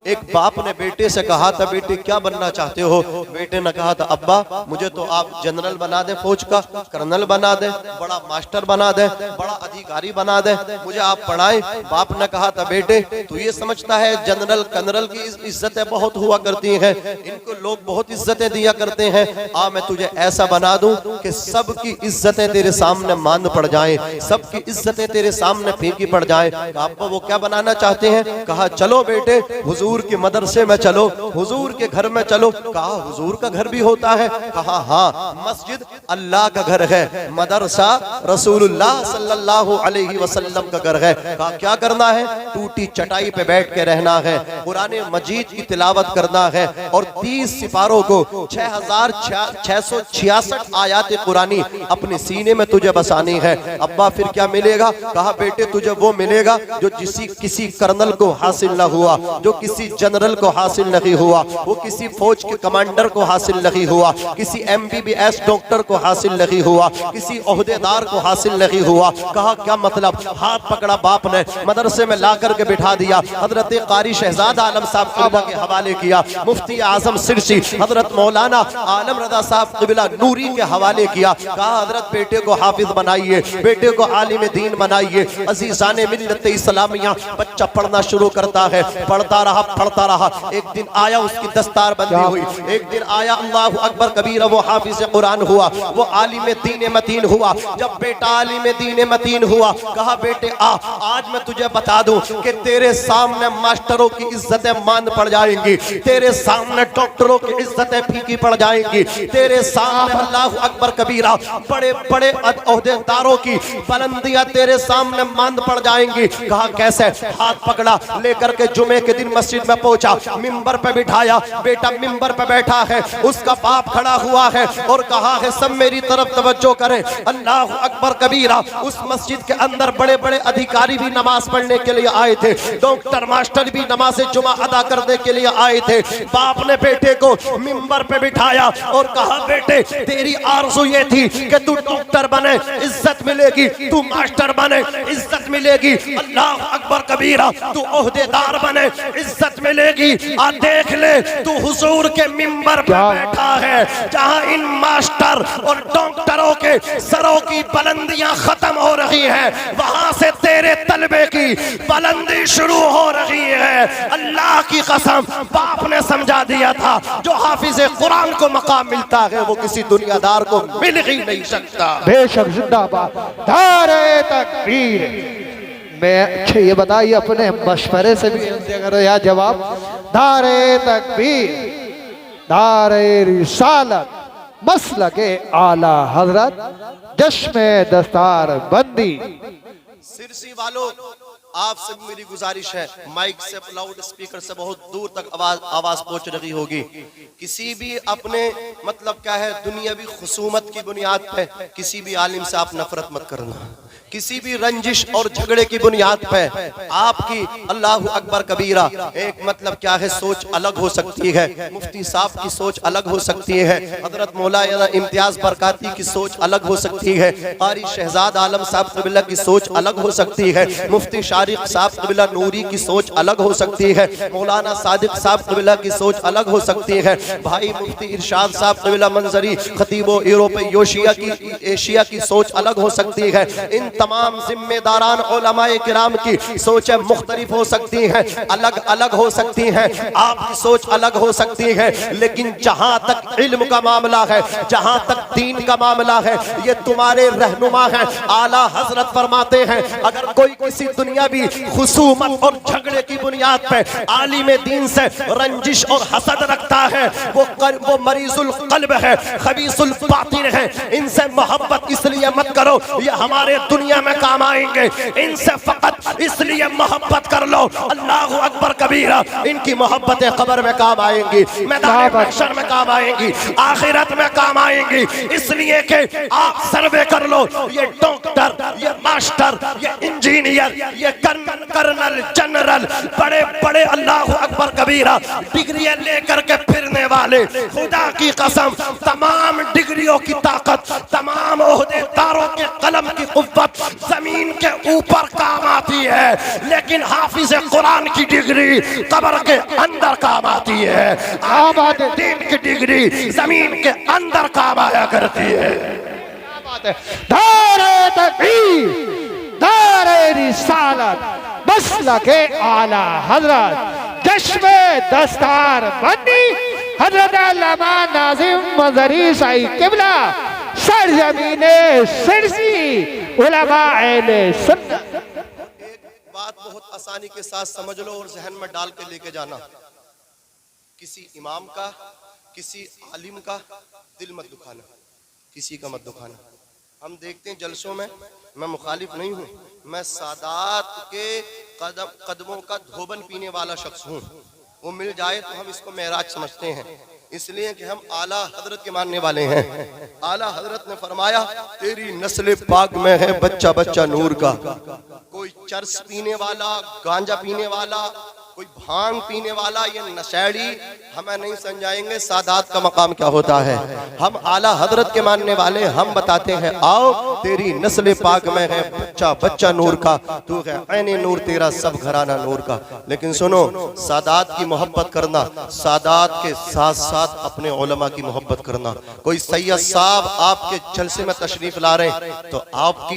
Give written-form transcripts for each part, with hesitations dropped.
ایک باپ نے بیٹے سے کہا تھا بیٹے کیا بننا چاہتے ہو؟ بیٹے نے کہا تھا ابا مجھے تو آپ جنرل بنا دیں، فوج کا کرنل بنا دیں، بڑا ماسٹر بنا دیں، بڑا ادھیکاری بنا دیں، مجھے آپ پڑھائیں۔ باپ نے کہا تھا بیٹے تو یہ سمجھتا ہے جنرل کرنل کی عزتیں بہت ہوا کرتی ہیں، ان کو لوگ بہت عزتیں دیا کرتے ہیں، میں تجھے ایسا بنا دوں کہ سب کی عزتیں تیرے سامنے ماند پڑ جائیں، سب کی عزتیں تیرے سامنے پھیکی پڑ جائیں۔ ابا وہ کیا بنانا چاہتے ہیں؟ کہا چلو بیٹے حضور کے مدرسے میں چلو، حضور کے گھر میں چلو۔ کہا حضور کا گھر بھی ہوتا ہے؟ کہا ہاں، مسجد اللہ کا گھر ہے، مدرسہ رسول اللہ صلی اللہ علیہ وسلم کا گھر ہے۔ کہا کیا کرنا ہے؟ ٹوٹی چٹائی پہ بیٹھ کے رہنا ہے، قرآن مجید کی تلاوت کرنا ہے، اور 30 سپاروں کو 6666 آیات قرآنی اپنے سینے میں تجھے بسانی ہے۔ ابا پھر کیا ملے گا؟ کہا بیٹے تجھے وہ ملے گا جو کسی کرنل کو حاصل نہ ہوا، جو کسی جنرل کو حاصل نہیں ہوا، وہ کسی فوج کے کمانڈر کو حاصل نہیں ہوا، کسی MBBS ڈاکٹر کو حاصل نہیں ہوا، کسی عہدیدار کو حاصل نہیں ہوا۔ کہا کیا مطلب؟ ہاتھ پکڑا باپ نے، مدرسے میں لا کر کے بٹھا دیا، حضرت قاری شہزاد عالم صاحب قبلہ کے حوالے کیا، مفتی اعظم سرسی حضرت مولانا عالم رضا صاحب قبلہ نوری کے حوالے کیا۔ کہا حضرت بیٹے کو حافظ بنائیے، بیٹے کو عالم دین بنائیے۔ عزیزان ملت اسلامیہ، بچہ پڑھنا شروع کرتا ہے، پڑھتا رہا، ایک دن آیا اس کی دستار بندی ہوئی، ایک دن آیا اللہ اکبر کبیرہ وہ حافظ قرآن ہوا، وہ عالم دین متین ہوا۔ جب بیٹا عالم دین متین ہوا، کہا بیٹے آج میں تجھے بتا دوں کہ تیرے سامنے ماسٹروں کی عزتیں ماند پڑ جائیں گی، تیرے سامنے ڈاکٹروں کی عزتیں پھیکی پڑ جائیں گی، تیرے سامنے اللہ اکبر کبیرہ بڑے بڑے عہدیداروں کی بلندیاں تیرے سامنے ماند پڑ جائیں گی۔ کہا کیسے؟ ہاتھ پکڑا، لے کر کے جمعے کے دن مسجد میں پہنچا، ممبر پہ بٹھایا، بیٹا ممبر پہ بیٹھا ہے، اس کا باپ کھڑا ہوا ہے اور کہا ہے سب میری طرف توجہ کریں، اللہ اکبر کبیرہ۔ اس مسجد کے اندر بڑے بڑے ادھیکاری بھی نماز پڑھنے کے لیے آئے تھے، ڈاکٹر ماسٹر بھی نماز جمعہ ادا کرنے کے لیے آئے تھے۔ باپ نے بیٹے کو ممبر پہ بٹھایا اور کہا بیٹے تیری آرزو یہ تھی کہ تو ڈاکٹر بنے، عزت ملے گی، تو ماسٹر بنے، عزت ملے گی، اللہ اکبر کبیرہ، تو عہدیدار بنے، عزت ملے گی۔ دیکھ لے تو حضور کے ممبر پہ بیٹھا ہے جہاں ان ماسٹر اور ڈاکٹروں کے سروں کی بلندیاں ختم ہو رہی ہیں، وہاں سے تیرے طلبے کی بلندی شروع ہو رہی ہے۔ اللہ کی قسم باپ نے سمجھا دیا تھا جو حافظ قرآن کو مقام ملتا ہے وہ کسی دنیا دار کو مل ہی نہیں سکتا۔ بے شک زندہ باد، نعرہ تکبیر۔ میں اچھا یہ بتائیے اپنے مشورے سے بھی اگر یا جواب، نعرہ تکبیر، نعرہ رسالت، مسلک اعلی حضرت، جشم دستار بندی۔ سرسی والوں آپ سے میری گزارش ہے، مائک سے لاؤڈ اسپیکر سے بہت دور تک آواز پہنچ رہی ہوگی، کسی بھی اپنے مطلب کیا ہے دنیاوی خصومت کی بنیاد پہ کسی بھی عالم سے آپ نفرت مت کرنا، کسی بھی رنجش اور جھگڑے کی بنیاد پہ آپ کی اللہ اکبر کبیرہ ایک مطلب کیا ہے سوچ الگ ہو سکتی ہے، مفتی صاحب کی سوچ الگ ہو سکتی ہے، حضرت مولانا امتیاز برکاتی کی سوچ الگ ہو سکتی ہے، قاری شہزاد عالم صاحب قبلہ کی سوچ الگ ہو سکتی ہے، مفتی شارق صاحب قبلہ نوری کی سوچ الگ ہو سکتی ہے، مولانا صادق صاحب قبلہ کی سوچ الگ ہو سکتی ہے، بھائی مفتی ارشاد صاحب قبلہ منظری خطیب و ایشیا کی سوچ الگ ہو سکتی ہے۔ ان تمام ذمہ داران علماء کرام کی سوچیں مختلف ہو سکتی ہیں، الگ الگ ہو سکتی ہیں، آپ کی سوچ الگ ہو سکتی ہے، لیکن جہاں تک علم کا معاملہ ہے، جہاں تک دین کا معاملہ ہے، یہ تمہارے رہنما ہیں۔ اعلیٰ حضرت فرماتے ہیں اگر کوئی کسی دنیاوی خصومت اور جھگڑے کی بنیاد پہ عالم دین سے رنجش اور حسد رکھتا ہے وہ مریض القلب ہے، خبیث الباطن ہے۔ ان سے محبت اس لیے مت کرو یہ ہمارے دنیا میں کام آئیں گے، ان سے فقط اس لیے محبت کر لو اللہ اکبر کبیرہ، ان کی محبتیں قبر میں کام آئیں گی، میدان محشر میں کام آئیں گی، آخرت میں کام آئیں گی، اس لیے کہ آپ سروے کر لو یہ ڈاکٹر، یہ ماسٹر، یہ انجینئر، یہ کرنل، جنرل، بڑے بڑے اللہ اکبر کبیرہ ڈگریاں لے کر کے پھرنے والے، خدا کی قسم تمام ڈگریوں کی طاقت، تمام عہدیداروں کے قلم کی قوت زمین کے اوپر کام آتی ہے، لیکن حافظ قرآن کی ڈگری قبر کے اندر کام آتی ہے، دین کی ڈگری زمین کے اندر کام آیا کرتی ہے۔ دار تکبیر، دار رسالت، مسلک اعلی حضرت، چشم دستار بندی حضرت علامہ ناظم منظری صاحب قبلہ، سرزمین سرسی، علماء اہل سنت۔ ایک بات بہت آسانی کے ساتھ سمجھ لو اور ذہن میں ڈال کے لے کے جانا، کسی امام کا، کسی عالم کا دل مت دکھانا، کسی کا مت دکھانا۔ ہم دیکھتے ہیں جلسوں میں مخالف نہیں ہوں، میں سادات کے قدموں کا دھوبن پینے والا شخص ہوں، وہ مل جائے تو ہم اس کو معراج سمجھتے ہیں، اس لیے کہ ہم اعلیٰ حضرت کے ماننے والے ہیں۔ اعلیٰ حضرت نے فرمایا تیری نسل پاک میں ہے بچہ بچہ نور کا۔ کوئی چرس پینے والا، گانجا پینے والا، کوئی بھانگ پینے والا، یہ نشیڑی ہمیں نہیں سمجھائیں گے سادات کا مقام کیا ہوتا ہے۔ ہم اعلیٰ حضرت کے ماننے والے، ہم بتاتے ہیں آؤ تیری نسل پاک میں ہے بچہ بچہ نور کا، تو ہے عین نور تیرا سب گھرانہ نور کا۔ لیکن سنو، سادات کی محبت کرنا، سادات کے ساتھ ساتھ اپنے علماء کی محبت کرنا۔ کوئی سید صاحب آپ کے جلسے میں تشریف لا رہے ہیں تو آپ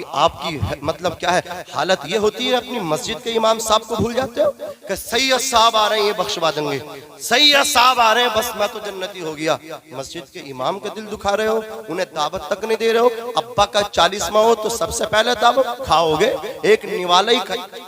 کی مطلب کیا ہے، حالت یہ ہوتی ہے اپنی مسجد کے امام صاحب کو بھول جاتے ہو کہ سید صاحب آ رہے ہیں یہ بخشوا دیں گے، سید صاحب آ رہے ہیں بس میں تو جنتی ہو گیا۔ مسجد کے امام کے دل دکھا رہے ہو، انہیں دعوت تک نہیں دے رہے ہو۔ ابا کا 40واں ہو تو سب سے پہلے دعوت کھاؤ گے، ایک نوالا ہی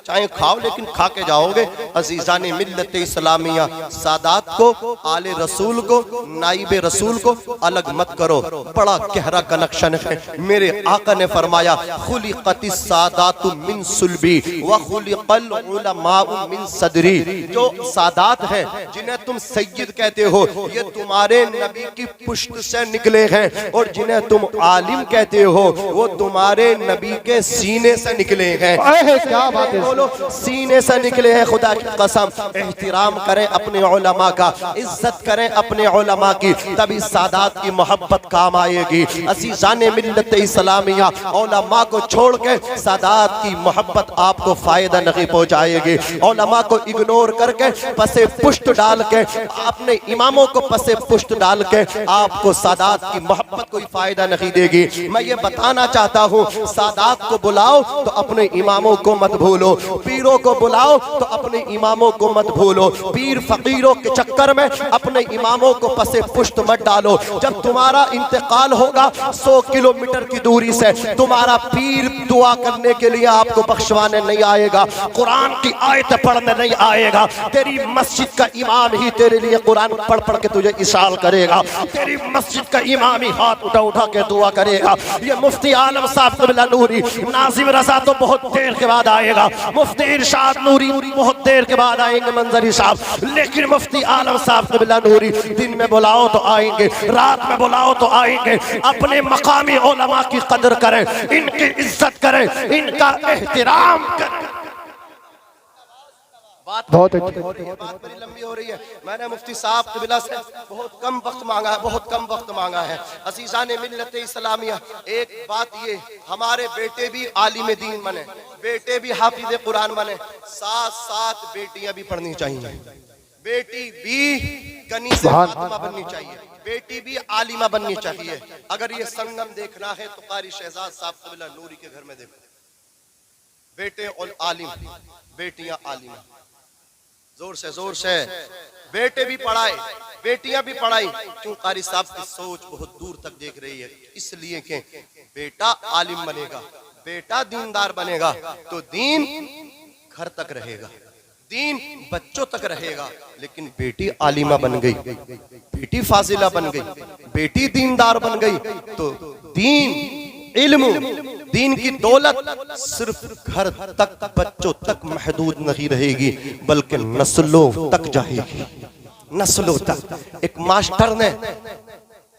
چاہے کھاؤ لیکن کھا کے جاؤ گے۔ عزیزان ملت اسلامیہ، سادات کو، آل رسول کو، نائب رسول کو الگ مت کرو، بڑا گہرا کنیکشن ہے۔ میرے آقا نے فرمایا خلقت السادات من صلبی وخلق العلماء من صدری۔ جو سادات ہیں جنہیں تم سید کہتے ہو یہ تمہارے نبی کی پشت سے نکلے ہیں، اور جنہیں تم عالم کہتے ہو وہ تمہارے نبی کے سینے سے نکلے ہیں۔ کیا بات ہے، بولو سینے سے نکلے ہیں۔ خدا کی قسم احترام کریں اپنے علماء کا، عزت کریں اپنے علماء کی، تبھی سادات کی محبت کام آئے گی۔ عزیزان ملت اسلامیہ، علماء کو چھوڑ کے سادات کی محبت آپ کو فائدہ نہیں پہنچائے گی۔ علماء کو اگنور کر کے پسے پشت ڈال کے، اپنے اماموں کو پسے پشت ڈال کے آپ کو سادات کی محبت کوئی فائدہ نہیں دے گی۔ میں یہ بتانا چاہتا ہوں سادات کو بلاؤ تو اپنے اماموں کو مت بھولو، پیروں کو بلاؤ تو اپنے اماموں کو مت بھولو، پیر فقیروں کے چکر میں اپنے اماموں کو پسے پشت مت ڈالو۔ جب تمہارا انتقال ہوگا 100 کلومیٹر کی دوری سے تمہارا پیر دعا کرنے کے لیے آپ کو بخشوانے نہیں آئے گا، قرآن کی آیت پڑھنے نہیں آئے گا، تیری مسجد کا امام ہی تیرے لیے قرآن پڑھ پڑھ کے تجھے اشار کرے گا، تیری مسجد کا امام ہی ہاتھ اٹھا اٹھا کے دعا کرے گا۔ یہ مفتی عالم صاحب قبلہ نوری، ناظم رضا تو بہت دیر کے بعد آئے گا، مفتی ارشاد نوری بہت دیر کے بعد آئیں گے منظری صاحب، لیکن مفتی عالم صاحب قبلہ نوری دن میں بلاؤ تو آئیں گے، رات میں بلاؤ تو آئیں گے۔ اپنے مقامی علماء کی قدر کریں، ان کی عزت کریں، ان کا احترام کریں۔ بات بڑی لمبی ہو رہی ہے، میں نے مفتی صاحب قبلہ سے بہت کم وقت مانگا ہے۔ عزیزان ملت اسلامیہ، ایک بات یہ، ہمارے بیٹے بھی عالم دین بنے، بیٹے بھی حافظ قرآن بنے، ساتھ ساتھ بیٹیاں بھی پڑھنی چاہیے، بیٹی بھی کنیز فاطمہ بننی چاہیے، بیٹی بھی عالمہ بننی چاہیے۔ اگر یہ سنگم دیکھنا ہے تو قاری شہزاد صاحب قبلہ نوری کے گھر میں دیکھو، بیٹے اور عالم، بیٹیاں عالمہ، زور سے بیٹے بھی پڑھائے بیٹیاں بھی پڑھائی، کیوں قاری صاحب کی سوچ بہت دور تک دیکھ رہی ہے، اس لیے کہ بیٹا عالم بنے گا، بیٹا دیندار بنے گا تو دین گھر تک رہے گا، دین بچوں تک رہے گا۔ لیکن بیٹی عالمہ بن گئی، بیٹی فاضلہ بن گئی، بیٹی دیندار بن گئی تو دین، علم، دین کی دولت صرف گھر تک، بچوں تک محدود نہیں رہے گی بلکہ نسلوں تک جائے گی، نسلوں تک۔ ایک ماسٹر نے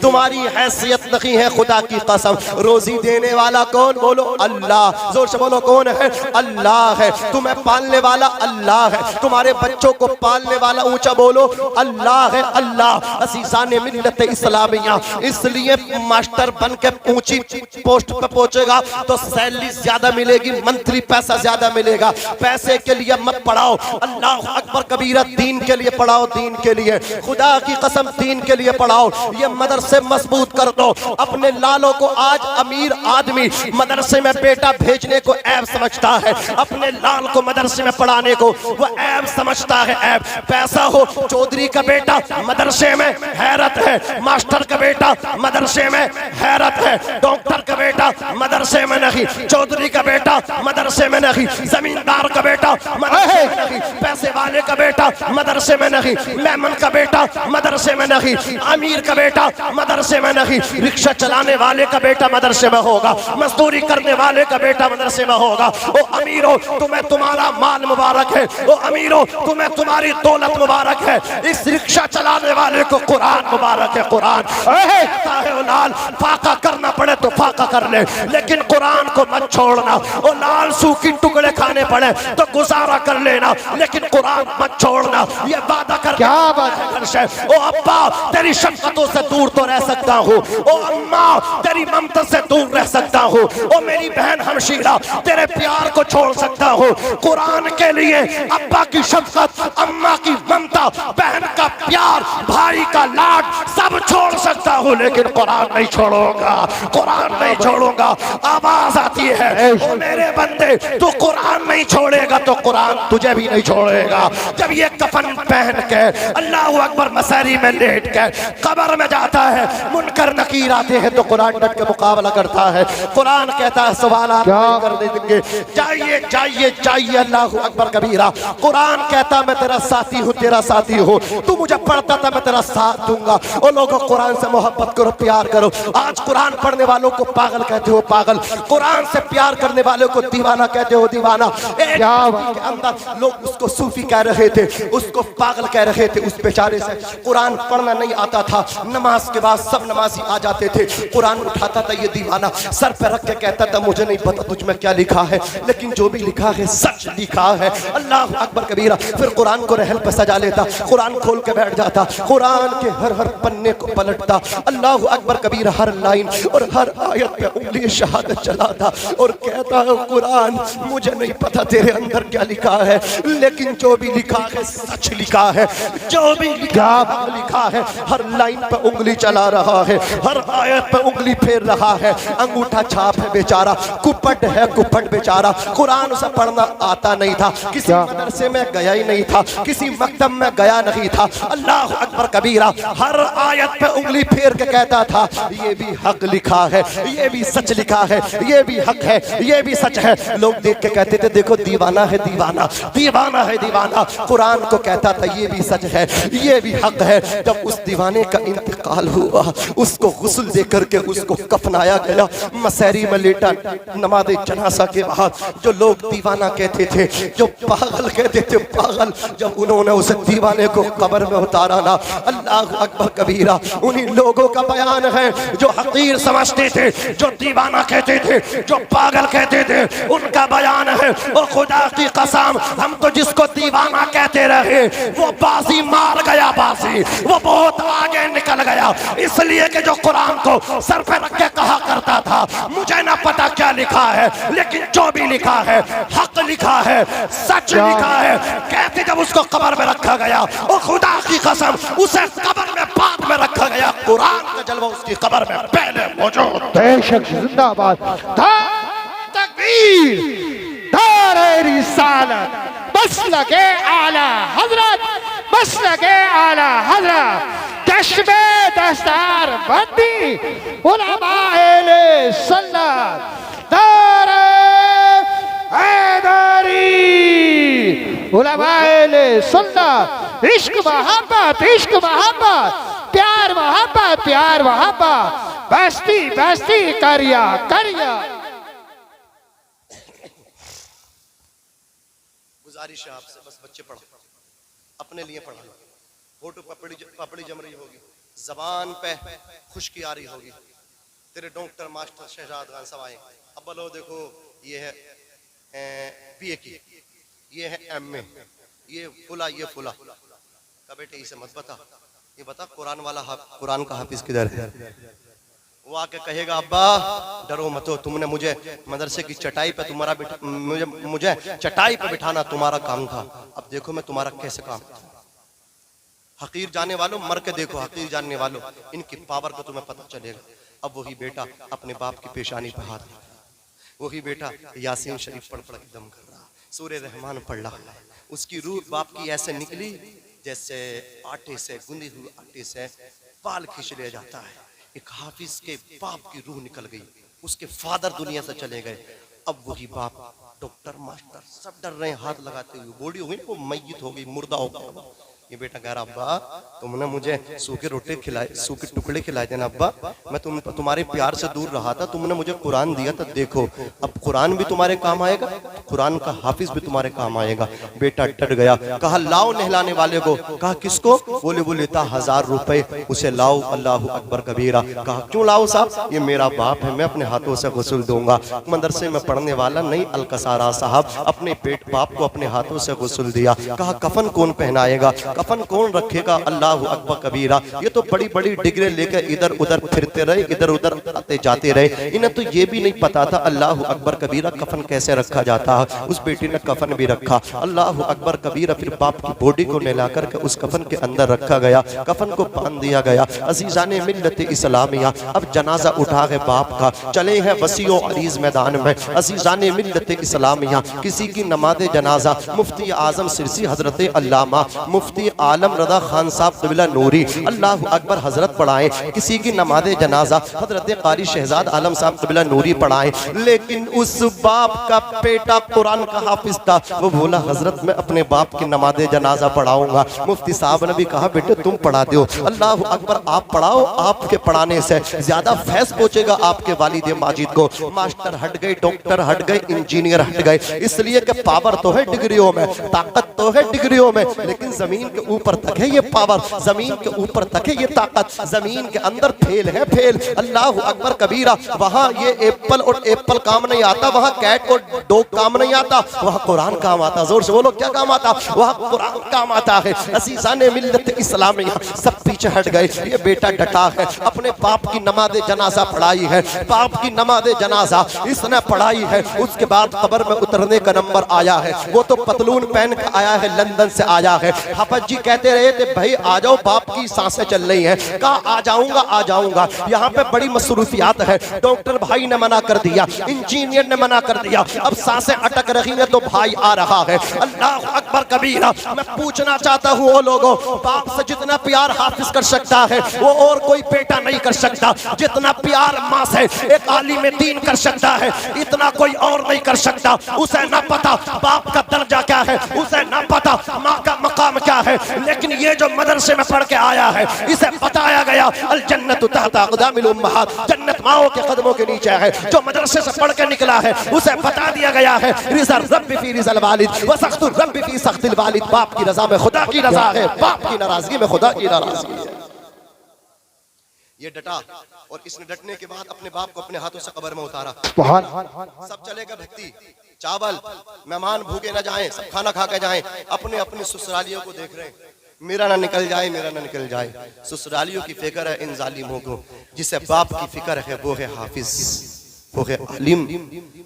تمہاری حیثیت نہیں ہے خدا کی قسم. روزی دینے والا کون؟ بولو اللہ. زور سے بولو کون ہے؟ اللہ ہے. تمہیں پالنے والا اللہ ہے. تمہارے بچوں کو پالنے والا اونچا بولو اللہ ہے. اللہ. عزیزان ملت اسلامیہ اس لیے ماسٹر بن کے اونچی پوسٹ پہ پہنچے گا تو سیلری زیادہ ملے گی, منتھلی پیسہ زیادہ ملے گا. پیسے کے لیے مت پڑھاؤ, اللہ اکبر کبیرہ, دین کے لیے پڑھاؤ. دین کے لیے خدا کی قسم دین کے لیے پڑھاؤ. یہ مدرسے مضبوط کر دو. اپنے لالوں کو آج امیر آدمی مدرسے میں بیٹا بھیجنے کو عیب سمجھتا ہے, اپنے لال کو مدرسے میں پڑھانے کو وہ عیب سمجھتا ہے. عیب. پیسہ ہو, چودھری کا بیٹا مدرسے میں حیرت ہے, ماسٹر کا بیٹا مدرسے میں حیرت ہے, ڈاکٹر کا بیٹا مدرسے میں نہیں, چودھری کا بیٹا مدرسے میں نہیں, زمیندار کا بیٹا مدرسے میں نہیں, پیسے والے کا بیٹا مدرسے میں نہیں, میمن کا بیٹا مدرسے میں نہیں, امیر کا بیٹا مدرسے میں نہیں, رکشہ چلانے والے کا بیٹا مدرسے میں ہوگا, مزدوری کرنے والے کا بیٹا مدرسے میں ہوگا. او امیرو تمہیں تمہارا مال مبارک ہے, او امیرو تمہیں تمہاری دولت مبارک ہے, اس رکشہ چلانے والے کو قرآن مبارک ہے. قرآن کہتا ہے او لال فاقہ کرنا پڑے تو فاقہ کر لے, لیکن قرآن کو مت چھوڑنا. او لال سوکھی ٹکڑے کھانے پڑے تو گزارا کر لینا, لیکن قرآن مت چھوڑنا. یہ وعدہ کر کیا بات ہے. او ابا تیری شفقتوں سے دور تو رہ سکتا ہوں, او اماں تیری ممتا سے دور رہ سکتا ہوں, او میری بہن ہمشیرہ تیرے پیار کو چھوڑ سکتا ہوں. قرآن کے لیے ابا کی شفقت, اماں کی ممتا, بہن کا پیار, بھائی کا لاڈ سب چھوڑ سکتا ہوں, لیکن قرآن نہیں چھوڑوں گا. قرآن نہیں چھوڑوں گا. آواز آتی ہے او میرے بندے تو قرآن نہیں چھوڑے گا تو قرآن تجھے بھی نہیں چھوڑے گا. جب یہ کفن پہن کے اللہ اکبر مساری میں لیٹ کے قبر میں جاتا ہے, منکر نکیر آتے ہیں تو قرآن ڈٹ کے مقابلہ کرتا ہے. قرآن کہتا ہے سوالات نہیں کر دیں گے, جائیے جائیے جائیے, اللہ اکبر کبیرہ. قرآن کہتا میں تیرا ساتھی ہوں, تیرا ساتھی ہوں, تو مجھے پڑھتا تھا میں تیرا ساتھ دوں گا. او لوگوں قرآن سے محبت کرو, پیار کرو. آج قرآن پڑھنے والوں کو پاگل کہتے ہو پاگل, قرآن سے پیار کرنے والوں کو دیوانہ کہتے ہو دیوانہ. ایک کے اندر لوگ اس کو صوفی کہہ رہے تھے, اس کو پاگل کہہ رہے تھے. اس بیچارے سے قرآن پڑھنا نہیں آتا تھا, نماز کے بعد سب نمازی آ جاتے تھے, قرآن اٹھاتا تھا یہ دیوانہ, سر پہ رکھ کے کہتا تھا مجھے نہیں پتا تجھ میں کیا لکھا ہے, لیکن جو بھی لکھا ہے سچ لکھا ہے. اللہ اکبر کبیرہ. پھر قرآن کو رحل پہ سجا لیتا, قرآن کھول کے بیٹھ جاتا, قرآن کے ہر ہر پنے کو پلٹتا, اللہ اکبر کبیرہ, ہر لائن اور ہر آیت پہ انگلی شہادت چلاتا اور کہتا ہے قرآن مجھے نہیں پتا تیرے اندر کیا لکھا ہے, لیکن جو بھی لکھا ہے سچ لکھا ہے, جو بھی لکھا ہے. ہر لائن پہ انگلی چلا رہا ہے, ہر آیت پہ انگلی پھیر رہا ہے, انگوٹھا چھاپ ہے بیچارہ, کپٹ ہے کپٹ بیچارہ. قرآن اسے پڑھنا آتا نہیں تھا, کسی مدرسے میں گیا ہی نہیں تھا, کسی مکتب میں گیا نہیں تھا. اللہ اکبر کبیرہ. ہر آیت پہ انگلی پھیر کے کہتا تھا یہ بھی حق لکھا ہے, یہ بھی سچ لکھا ہے, یہ بھی حق ہے, یہ بھی سچ ہے. لوگ دیکھ کے کہتے تھے دیکھو دیوانہ ہے دیوانہ, دیوانہ ہے دیوانہ. قرآن کو کہتا تھا یہ بھی سچ ہے, یہ بھی حق ہے. جب اس دیوانے کا انتقال ہوا, اس کو غسل دے کر کے اس کو کفنایا گیا, مسیری میں لیٹا. نماز جنازہ کے بعد جو لوگ دیوانہ کہتے تھے, جو پاگل کہتے تھے پاگل, جب انہوں نے اس دیوانے کو قبر میں اتارا نا, اللہ اکبر کبیرہ, انہی لوگوں کا بیان ہے جو حقیر سمجھتے تھے, جو دیوانہ کہتے تھے, جو پاگل کہتے تھے, ان کا بیان ہے. اور خدا کی قسم ہم تو جس کو دیوانہ کہتے رہے وہ بازی مار گیا, بازی وہ بہت آگے نکل گیا. اس لیے کہ جو قرآن کو سر پہ رکھ کے کہا کرتا تھا مجھے نہ پتا کیا لکھا ہے, لیکن جو بھی لکھا ہے حق لکھا ہے, سچ لکھا ہے. کہتے جب اس کو قبر میں رکھا گیا, اور خدا کی قسم اسے قبر میں بعد میں رکھا گیا, قرآن کا جلوہ اس کی قبر میں پہلے موجود. بے شک زندہ باد. تکبیر. دار رسالت, مسلک اعلی حضرت, مسلک اعلی حضرت, چشم دستار بندی علماء اہل سنت, دار حیدری, علماء اہل سنت. عشق محبت, عشق محبت, پیار محبت, پیار محبت, بستی بستی کریا کریا. گزارش ہے آپ سے, بس بچے پڑھو, اپنے لیے پڑھو, فوٹو پپڑی جم رہی ہوگی. زبان پہ خشکی آ رہی ہوگی. تیرے ڈاکٹر ماسٹر شہزاد خان صاحب آئے, اب لو دیکھو یہ ہے بی اے کی, یہ ہے ایم اے, یہ فلا, یہ فلا. کہ بیٹے اسے مت بتا, یہ بتا قرآن والا قرآن کا حافظ کدھر ہے. وہ آ کے کہے گا ابا ڈرو متو, تم نے مجھے مدرسے کی چٹائی پہ تمہارا مجھے چٹائی پہ بٹھانا تمہارا کام تھا, اب دیکھو میں تمہارا کیسے کام. حقیر جانے والوں مر کے دیکھو, حقیر جاننے والوں ان کی پاور کو تمہیں پتہ چلے گا. اب وہی بیٹا اپنے باپ کی پیشانی پہ ہاتھ رکھتا, وہی بیٹا یاسین شریف پڑھ پڑھ کے دم کر رہا, سورہ رحمان پڑھ رہا. اس کی روح باپ کی ایسے نکلی جیسے آٹے سے, گندی ہوئی آٹے سے پال کھینچ لیا جاتا ہے. ایک حافظ کے باپ کی روح نکل گئی, اس کے فادر دنیا سے چلے گئے. اب وہی باپ, ڈاکٹر ماسٹر سب ڈر رہے ہیں ہاتھ لگاتے ہوئے. بوڑھی ہوئی نا, وہ میت ہو گئی, مردہ ہو گیا. یہ بیٹا کہہ رہا ابا تم نے مجھے سوکھے روٹے کھلائے, سوکھے ٹکڑے کھلائے تھے نا ابا, میں تمہارے پیار سے دور رہا تھا, تم نے مجھے قرآن دیا تھا, دیکھو اب قرآن بھی تمہارے کام آئے گا, قرآن کا حافظ بھی تمہارے کام آئے گا. بیٹا ڈر گیا, کہا لاؤ نہلانے والے کو. کہا کس کو؟ بولے وہ لیتا 1000 روپے, اسے لاؤ. اللہ اکبر کبیرہ. کہا کیوں لاؤ صاحب؟ یہ میرا باپ ہے, میں اپنے ہاتھوں سے غسل دوں گا. مدرسے میں پڑھنے والا نہیں الکسارا صاحب اپنے پیٹ باپ کو اپنے ہاتھوں سے غسل دیا. کہا کفن کون پہنائے گا, کفن کون رکھے گا؟ اللہ اکبر کبیرہ. یہ تو بڑی بڑی ڈگری لے کے ادھر ادھر پھرتے رہے, ادھر ادھر آتے جاتے رہے, انہیں تو یہ بھی نہیں پتا تھا اللہ اکبر کبیرہ کفن کیسے رکھا جاتا ہے. اس بیٹی نے کفن بھی رکھا, اللہ اکبر کبیرہ. پھر باپ کی باڈی کو نہلا کر کے اس کفن کے اندر رکھا گیا, کفن کو باندھ دیا گیا. عزیزان ملت اسلامیہ, اب جنازہ اٹھا گئے باپ کا, چلے ہیں وسیع و عریض میدان میں. عزیزان ملت اسلامیہ, کسی کی نماز جنازہ مفتی اعظم سرسی حضرت علامہ مفتی عالم رضا خان صاحب قبلہ نوری اللہ اکبر حضرت پڑھائیں. کسی کی نماز جنازہ حضرت قاری شہزاد عالم صاحب قبلہ نوری پڑھائیں. لیکن اس باپ کا بیٹا قرآن کا حافظ تھا, وہ بولا حضرت میں اپنے باپ کی نماز جنازہ پڑھاؤں گا. مفتی صاحب نے بھی کہا بیٹے تم پڑھا دو. اللہ اکبر, آپ پڑھاؤ, آپ کے پڑھانے سے زیادہ فیض پہنچے گا آپ کے والد ماجد کو. ماسٹر ہٹ گئے, ڈاکٹر ہٹ گئے, انجینئر ہٹ گئے, اس لیے کہ پاور تو ہے ڈگریوں میں, طاقت تو ہے ڈگریوں میں, لیکن زمین کے اوپر تک ہے یہ پاور, زمین کے اوپر تک ہے یہ طاقت, زمین کے اندر پھیل ہے پھیل. اللہ اکبر کبیرہ. وہاں یہ ایپل اور ایپل کام نہیں آتا, وہاں کیٹ اور ڈوگ کام نہیں آتا, وہاں قرآن کام آتا. زور سے بولو کیا کام آتا؟ وہاں قرآن کام آتا ہے. عزیزان ملت اسلامیہ, سب پیچھے ہٹ گئے. یہ بیٹا ڈٹا ہے, اپنے باپ کی نماز جنازہ پڑھائی ہے, باپ کی نماز جنازہ اس نے پڑھائی ہے. اس کے بعد قبر میں اترنے کا نمبر آیا ہے, وہ تو پتلون پہن کے آیا ہے, لندن سے آیا ہے. حافظ جی کہتے رہے تھے بھائی آ جاؤ, باپ کی سانسیں چل رہی ہیں. کہا آ جاؤں گا آ جاؤں گا, یہاں پہ بڑی مصروفیات ہے. ڈاکٹر بھائی نے منع کر دیا, انجینئر نے منع کر دیا, اب سانسیں اٹک رہی ہیں تو بھائی آ رہا ہے. اللہ اکبر کبیرہ. میں پوچھنا چاہتا ہوں وہ لوگوں, باپ سے جتنا پیار حافظ کر سکتا ہے وہ اور کوئی بیٹا نہیں کر سکتا. جتنا پیار ماں سے ایک عالم دین کر سکتا ہے اتنا کوئی اور نہیں کر سکتا. اسے نہ پتا باپ کا درجہ کیا ہے, اسے نہ پتا ماں کا مقام کیا ہے, لیکن یہ جو مدرسے میں پڑھ کے آیا ہے اسے بتایا گیا الجنت تحت اقدام الامہات, جنت ماؤں کے قدموں کے نیچے ہے. جو مدرسے سے پڑھ کے نکلا ہے اسے بتا دیا گیا ہے رضا الرب فی رضا الوالد و سخط الرب فی سخط الوالد. باپ کی رضا میں خدا کی رضا ہے, باپ کی ناراضگی میں خدا کی ناراضگی ہے. یہ ڈٹا, اور اس نے ڈٹنے کے بعد اپنے باپ کو اپنے ہاتھوں سے قبر میں اتارا. سب چلے گا بھکتی, چاول, مہمان بھوکے نہ جائیں, سب کھانا کھا کے جائیں. اپنے اپنے سسرالیوں کو دیکھ رہے ہیں, میرا نہ نکل جائے, میرا نہ نکل جائے. سسرالیوں کی فکر ہے ان ظالموں کو, جسے باپ کی فکر ہے وہ ہے حافظ, وہ ہے عالم.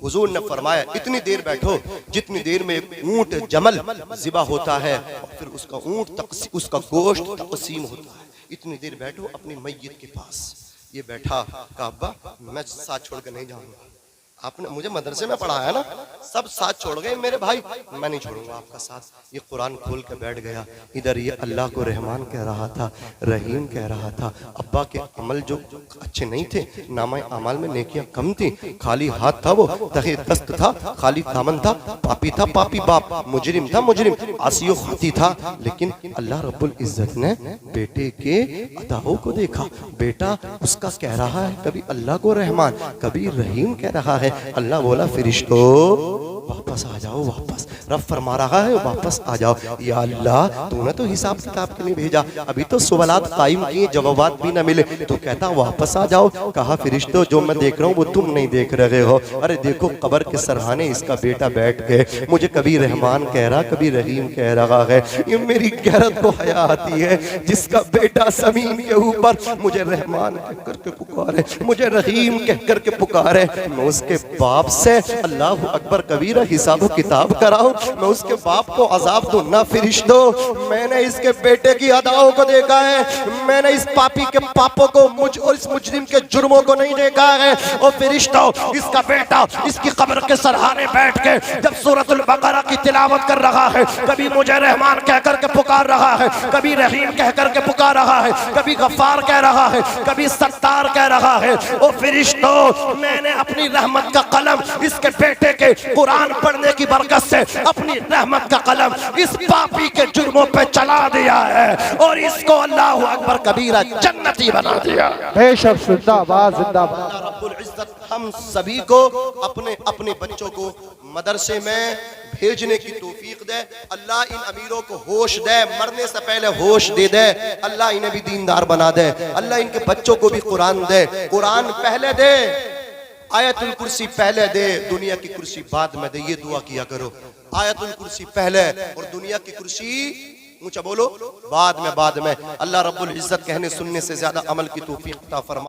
حضور نے فرمایا اتنی دیر بیٹھو جتنی دیر میں ایک اونٹ جمل ذبح ہوتا ہے اور پھر اس کا اونٹ اس کا گوشت تقسیم ہوتا ہے, اتنی دیر بیٹھو اپنی میت کے پاس. یہ بیٹھا, کہا ابا میں ساتھ چھوڑ کے نہیں جاؤں گا, آپ نے مجھے مدرسے میں پڑھایا نا, سب ساتھ چھوڑ گئے میرے بھائی, میں نہیں چھوڑوں گا آپ کا ساتھ. یہ قرآن کھول کے بیٹھ گیا. ادھر یہ اللہ کو رحمان کہہ رہا تھا, رحیم کہہ رہا تھا. ابا کے عمل جو اچھے نہیں تھے, نامہ اعمال میں نیکیاں کم تھیں, خالی ہاتھ تھا, وہ تہی دست تھا, خالی دامن تھا, پاپی تھا پاپی باپ, مجرم تھا مجرم, عاصی و خاطی تھا. لیکن اللہ رب العزت نے بیٹے کے اداؤں کو دیکھا. بیٹا اس کا کہہ رہا ہے کبھی اللہ کو رحمان, کبھی رحیم کہہ رہا ہے. اللہ بولا فرشتو واپس آ جاؤ واپس. رب فرما رہا ہے واپس آ جاؤ. یا اللہ تو نے تو حساب کتاب کے لیے بھیجا, ابھی تو سوالات قائم کیے, جوابات بھی نہ ملے, تو کہتا واپس آ جاؤ. کہا فرشتوں جو میں دیکھ رہا ہوں وہ تم نہیں دیکھ رہے ہو. ارے دیکھو قبر کے سرہانے اس کا بیٹا بیٹھ گئے, مجھے کبھی رحمان کہہ رہا کبھی رحیم کہہ رہا ہے. یہ میری غیرت کو حیا آتی ہے, جس کا بیٹا زمین کے اوپر مجھے رحمان کہہ کر کے پکارے, مجھے رحیم کہہ کر کے پکارے, میں اس کے باپ سے اللہ اکبر کبیرہ حساب و کتاب کراؤں, میں اس کے باپ کو عذاب دوں. نہ فرشتوں, میں نے اس کے بیٹے کی اداؤں کو دیکھا ہے, میں نے اس پاپی کے پاپوں کو اور اس مجرم کے جرموں کو نہیں دیکھا ہے. اور فرشتوں, اس کا بیٹا اس کی قبر کے سرہانے بیٹھ کے جب سورۃ البقرہ کی تلاوت کر رہا ہے, کبھی مجھے رحمان کہہ کر کے پکار رہا ہے, کبھی رحیم کہہ کر کے پکار رہا ہے, کبھی غفار کہہ رہا ہے, کبھی ستار کہہ رہا ہے. او فرشتوں, میں نے اپنی رحمت کا قلم اس کے بیٹے کے قرآن پڑھنے کی برکت سے اپنی رحمت کا قلم اس پاپی کے جرموں پہ چلا دیا ہے, اور اس کو اللہ اکبر کبیرہ جنتی بنا دیا. بے شک زندہ باد زندہ باد. اللہ رب العزت ہم سبھی کو اپنے بچوں کو مدرسے میں بھیجنے کی توفیق دے. اللہ ان امیروں کو ہوش دے, مرنے سے پہلے ہوش دے دے. اللہ انہیں بھی دیندار بنا دے. اللہ ان کے بچوں کو بھی قرآن دے, قرآن پہلے دے, آیت الکرسی پہلے دے, دنیا کی کرسی بعد میں دے. یہ دعا کیا کرو, آیت الکرسی پہلے اور دنیا کی کرسی اونچا بولو بعد میں. اللہ رب العزت کہنے سننے سے زیادہ عمل کی توفیق عطا فرما.